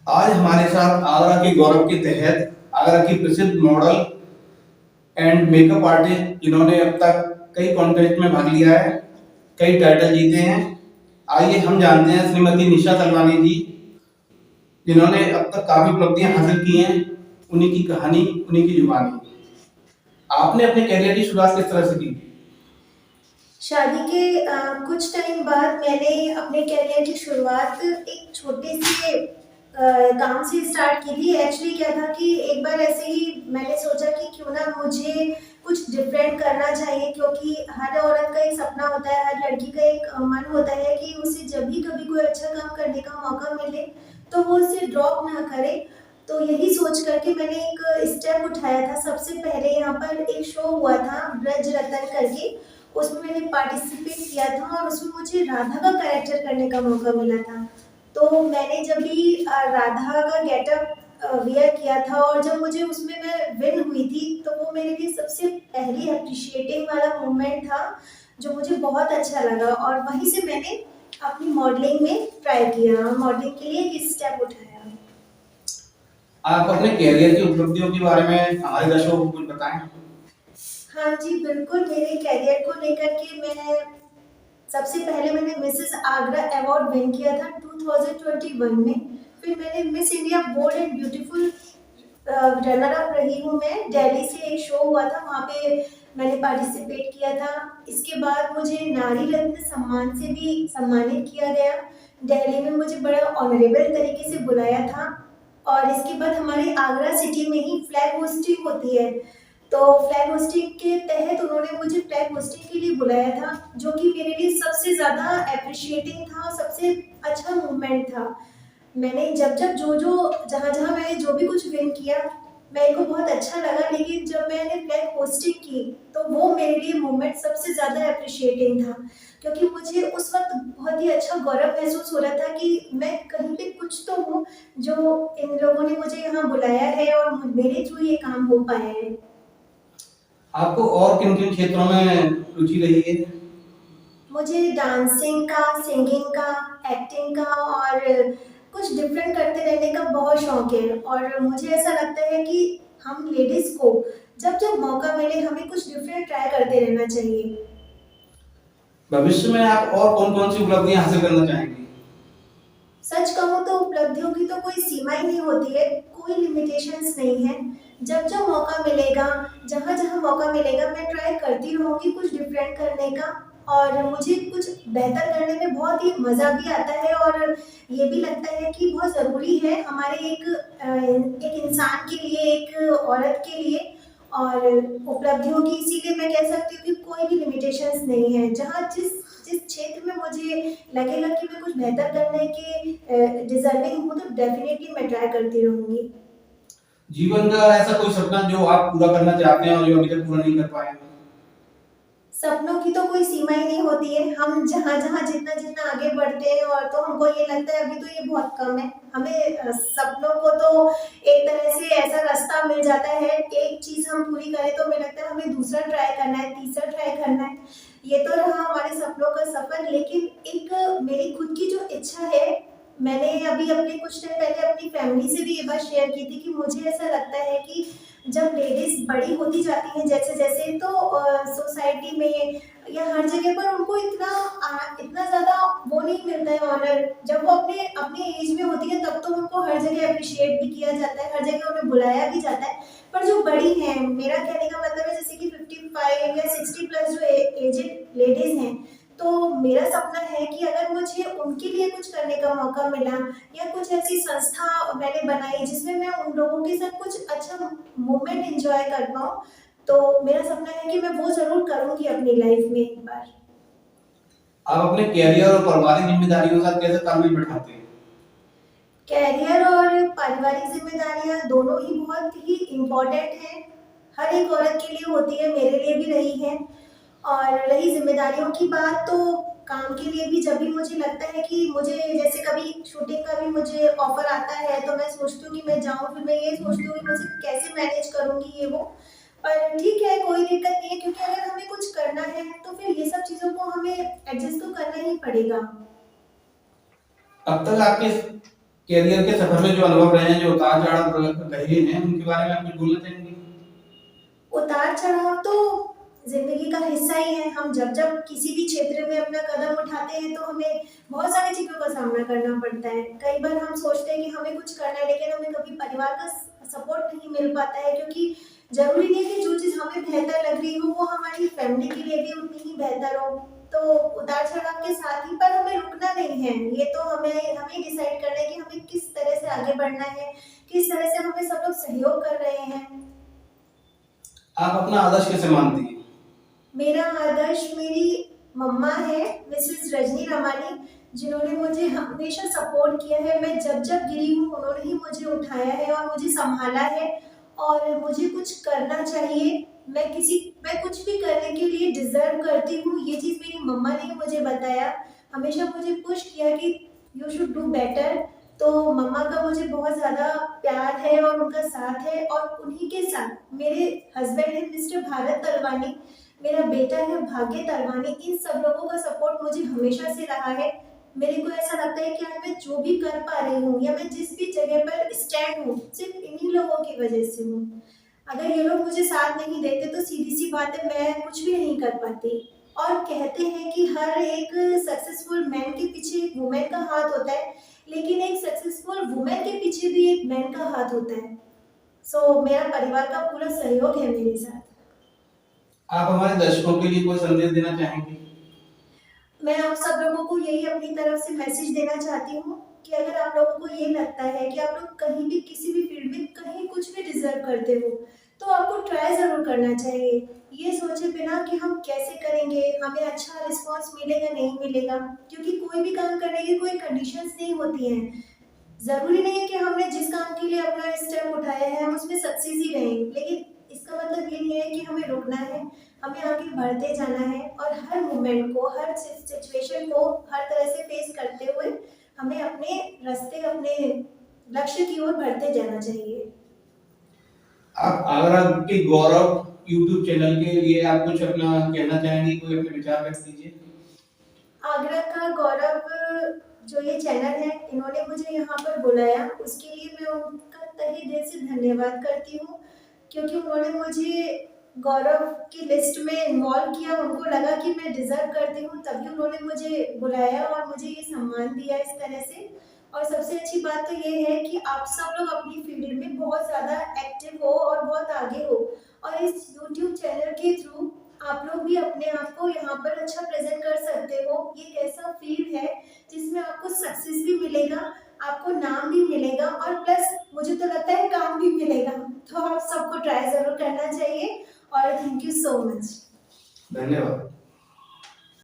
आज हमारे साथ आगरा के गौरव के तहत आगरा की प्रसिद्ध मॉडल एंड मेकअप आर्टिस्ट जिन्होंने अब तक कई कॉन्टेस्ट में भाग लिया है, कई टाइटल जीते हैं। आइए हम जानते हैं श्रीमती निशा तलवानी जी, जिन्होंने अब तक काफी उपलब्धियां हासिल की हैं, उन्हीं की कहानी, उन्हीं की जुबानी। आपने अपने करियर की शुरुआत किस तरह से की? शादी के कुछ टाइम बाद मैंने अपने करियर की शुरुआत एक छोटे से काम से स्टार्ट की थी। एक्चुअली क्या था कि एक बार ऐसे ही मैंने सोचा कि क्यों ना मुझे कुछ डिफरेंट करना चाहिए, क्योंकि हर औरत का एक सपना होता है, हर लड़की का एक मन होता है कि उसे जब भी कभी कोई अच्छा काम करने का मौका मिले तो वो उसे ड्रॉप ना करे। तो यही सोच करके मैंने एक स्टेप उठाया था। सबसे पहले यहाँ पर एक शो हुआ था ब्रज रतन करके, उसमें मैंने पार्टिसिपेट किया था और उसमें मुझे राधा का कैरेक्टर करने का मौका मिला था। तो मैंने जब भी राधा का गेटअप वियर किया था और जब मुझे उसमें मैं विन हुई थी, तो वो मेरे लिए सबसे पहली अप्रिशिएटिंग वाला मोमेंट था, जो मुझे बहुत अच्छा लगा। और वहीं से मैंने अपनी मॉडलिंग में ट्राई किया, मॉडलिंग के लिए एक स्टेप उठाया। आप अपने करियर की उपलब्धियों के बारे में हमारे दर्शकों को कुछ बताएं। हाँ जी, बिल्कुल। मेरे करियर को लेकर के मैं सबसे पहले मैंने मिसेस आगरा अवार्ड विन किया था 2021 में। फिर मैंने Miss India bold and beautiful runner up रही हूँ मैं। दिल्ली से एक शो हुआ था, वहाँ पे मैंने पार्टिसिपेट किया था। इसके बाद मुझे नारी रत्न सम्मान से भी सम्मानित किया गया। दिल्ली में मुझे बड़ा ऑनरेबल तरीके से बुलाया था। और इसके बाद हमारे आगरा सिटी में ही फ्लैग होस्टिंग होती है, तो फ्लैग होस्टिंग के तहत उन्होंने मुझे फ्लैग होस्टिंग के लिए बुलाया था, जो कि मेरे लिए सबसे ज़्यादा अप्रिशिएटिंग था, सबसे अच्छा मूवमेंट था। मैंने जब जहाँ मैंने जो भी कुछ विन किया, मेरे को बहुत अच्छा लगा। लेकिन जब मैंने फ्लैग होस्टिंग की, तो वो मेरे लिए मोमेंट सबसे ज़्यादा अप्रिशिएटिंग था, क्योंकि मुझे उस वक्त बहुत ही अच्छा गौरव महसूस हो रहा था कि मैं कहीं पे कुछ तो हूँ, जो इन लोगों ने मुझे यहाँ बुलाया है और मेरे थ्रू ये काम हो पाया है। आपको और किन किन क्षेत्रों में रुचि रही है? मुझे डांसिंग का, सिंगिंग का, एक्टिंग का और कुछ डिफरेंट करते रहने का बहुत शौक है। और मुझे ऐसा लगता है कि हम लेडीज को जब जब मौका मिले, हमें कुछ डिफरेंट ट्राई करते रहना चाहिए। भविष्य में आप और कौन कौन सी उपलब्धियां हासिल करना चाहेंगे? सच कहूँ तो उपलब्धियों की तो कोई सीमा ही नहीं होती है, कोई लिमिटेशंस नहीं है। जब जब मौका मिलेगा, जहाँ जहाँ मौका मिलेगा, मैं ट्राई करती रहूँगी कुछ डिफरेंट करने का। और मुझे कुछ बेहतर करने में बहुत ही मज़ा भी आता है, और ये भी लगता है कि बहुत ज़रूरी है हमारे एक इंसान के लिए, एक औरत के लिए। और उपलब्धियों की इसीलिए मैं कह सकती हूँ कि कोई भी लिमिटेशंस नहीं है। जहाँ जिस जिस क्षेत्र में मुझे लगेगा कि मैं कुछ बेहतर करने के डिजर्विंग हूँ, तो डेफिनेटली मैं ट्राई करती रहूंगी। जीवन का ऐसा कोई सपना जो आप पूरा करना चाहते हैं और जो अभी तक पूरा नहीं कर पाए हैं? सपनों की तो कोई सीमा ही नहीं होती है। हम जहाँ जहाँ जितना जितना आगे बढ़ते हैं, और तो हमको ये लगता है अभी तो ये बहुत कम है। हमें सपनों को तो एक तरह से ऐसा रास्ता मिल जाता है, एक चीज हम पूरी करें तो हमें लगता है हमें दूसरा ट्राई करना है, तीसरा ट्राई करना है। ये तो रहा हमारे सपनों का सफर। लेकिन एक मेरी खुद की जो इच्छा है, मैंने अभी अपने कुछ टाइम पहले अपनी फैमिली से भी ये बात शेयर की थी कि मुझे ऐसा लगता है कि जब लेडीज बड़ी होती जाती हैं जैसे जैसे, तो सोसाइटी में या हर जगह पर उनको इतना ज़्यादा वो नहीं मिलता है ऑनर। जब वो अपने अपने एज में होती है, तब तो उनको हर जगह अप्रिशिएट भी किया जाता है, हर जगह उन्हें बुलाया भी जाता है। पर जो बड़ी हैं, मेरा कहने का मतलब है जैसे कि 55 या 60 प्लस जो एजेड लेडीज हैं, तो मेरा सपना है कि अगर मुझे उनके लिए कुछ करने का मौका मिला, या कुछ ऐसी संस्था मैंने बनाई जिसमें मैं उन लोगों के साथ कुछ अच्छा मोमेंट एंजॉय कर पाऊँ, तो मेरा सपना है कि मैं वो ज़रूर करूँगी अपनी लाइफ में एक बार। आप अपने कैरियर और पारिवारिक जिम्मेदारियों के साथ कैसे तालमेल बिठाते हैं? कैरियर और पारिवारिक जिम्मेदारियां दोनों ही बहुत ही इम्पोर्टेंट हैं। हर एक औरत के लिए होती है, मेरे लिए भी रही है। और रही जिम्मेदारियों की बात, तो काम के लिए भी जब भी मुझे लगता है कि मुझे, जैसे कभी शूटिंग का भी मुझे ऑफर आता है, तो मैं सोचती हूँ कि मैं जाऊँ, फिर मैं ये सोचती हूँ कि मुझे कैसे मैनेज करूँगी ये वो। पर ठीक है, कोई दिक्कत नहीं है, क्योंकि अगर हमें कुछ करना है तो फिर ये सब चीज़ों को हमें एडजस्ट तो करना ही पड़ेगा। अब तक आपके कैरियर के सफर में जो अनुभव रहे हैं, जो उतार चढ़ाव रहे हैं, उनके बारे में आप कुछ बोलना चाहेंगे? उतार चढ़ाव तो जिंदगी का हिस्सा ही है। हम जब जब किसी भी क्षेत्र में अपना कदम उठाते हैं तो हमें बहुत सारी चीज़ों का सामना करना पड़ता है। कई बार हम सोचते हैं कि हमें कुछ करना है, लेकिन हमें कभी परिवार का सपोर्ट नहीं मिल पाता है, क्योंकि ज़रूरी नहीं है कि जो चीज़ हमें बेहतर लग रही हो वो हमारी फैमिली के लिए भी उतनी ही बेहतर हो। तो उतार चढ़ाव के साथ ही, पर हमें रुकना नहीं है। ये तो हमें हमें डिसाइड करना है कि हमें किस तरह से आगे बढ़ना है, किस तरह से हमें सब लोग सहयोग कर रहे हैं। आप अपना आदर्श कैसे मानती हैं? मेरा आदर्श मेरी मम्मा है, मिसेस रजनी रमानी, जिन्होंने मुझे हमेशा सपोर्ट किया है। मैं जब जब गिरी हूँ उन्होंने ही मुझे उठाया है और मुझे संभाला है। और मुझे कुछ करना चाहिए, मैं कुछ भी करने के लिए डिजर्व करती हूँ, ये चीज़ मेरी मम्मा ने ही मुझे बताया। हमेशा मुझे पुश किया कि यू शुड डू बेटर। तो मम्मा का मुझे बहुत ज़्यादा प्यार है और उनका साथ है। और उन्हीं के साथ मेरे हस्बैंड है मिस्टर भारत तलवानी, मेरा बेटा है भाग्य तलवानी। इन सब लोगों का सपोर्ट मुझे हमेशा से रहा है। मेरे को ऐसा लगता है कि आज मैं जो भी कर पा रही हूँ या मैं जिस भी जगह पर स्टैंड हूँ, सिर्फ इन्हीं लोगों की वजह से हूँ। अगर ये लोग मुझे साथ नहीं देते तो सीधी सी बात है, मैं कुछ भी नहीं कर पाती। और कहते हैं कि हर एक सक्सेसफुल मैन के पीछे एक वुमेन का हाथ होता है, लेकिन एक सक्सेसफुल वुमेन के पीछे भी एक मैन का हाथ होता है। सो मेरा परिवार का पूरा सहयोग है मेरे साथ। आप हमारे दर्शकों के लिए कोई संदेश देना चाहेंगे? मैं आप सब लोगों को यही अपनी तरफ से मैसेज देना चाहती हूँ कि अगर आप लोगों को ये लगता है कि आप लोग कहीं भी किसी भी फील्ड में कहीं कुछ भी डिजर्व करते हो, तो आपको ट्राई ज़रूर करना चाहिए। ये सोचे बिना कि हम कैसे करेंगे, हमें अच्छा रिस्पॉन्स मिलेगा नहीं मिलेगा, क्योंकि कोई भी काम करने की कोई कंडीशंस नहीं होती हैं। ज़रूरी नहीं है कि हमने जिस काम के लिए अपना स्टेप उठाया है हम उसमें सक्सेस ही रहें, लेकिन इसका मतलब ये नहीं है कि हमें रुकना है। हमें आगे बढ़ते जाना है और हर मोमेंट को, हर सिचुएशन को हर तरह से फेस करते हुए हमें अपने रास्ते, अपने लक्ष्य की ओर बढ़ते जाना चाहिए। आप आगरा के गौरव यूट्यूब चैनल के लिए आप कुछ अपना कहना चाहेंगे? कोई अपने विचार व्यक्त कीजिए। आगरा का गौरव जो ये चैनल है, इन्होंने मुझे यहाँ पर बुलाया, उसके लिए मैं उनका तहे दिल से धन्यवाद करती हूँ, क्योंकि उन्होंने मुझे गौरव की लिस्ट में इन्वॉल्व किया। उनको लगा कि मैं डिजर्व करती हूँ, तभी उन्होंने मुझे बुलाया और मुझे ये सम्मान दिया इस तरह से। और सबसे अच्छी बात तो ये है कि आप सब लोग अपनी फील्ड में बहुत ज़्यादा एक्टिव हो और बहुत आगे हो, और इस यूट्यूब चैनल के थ्रू आप लोग भी अपने आप को यहाँ पर अच्छा प्रेजेंट कर सकते हो। ये एक ऐसा फील्ड है जिसमें आपको सक्सेस भी मिलेगा, आपको नाम भी मिलेगा, और प्लस मुझे तो लगता है काम भी मिलेगा। तो आप सबको ट्राई ज़रूर करना चाहिए। और थैंक यू सो मच। धन्यवाद।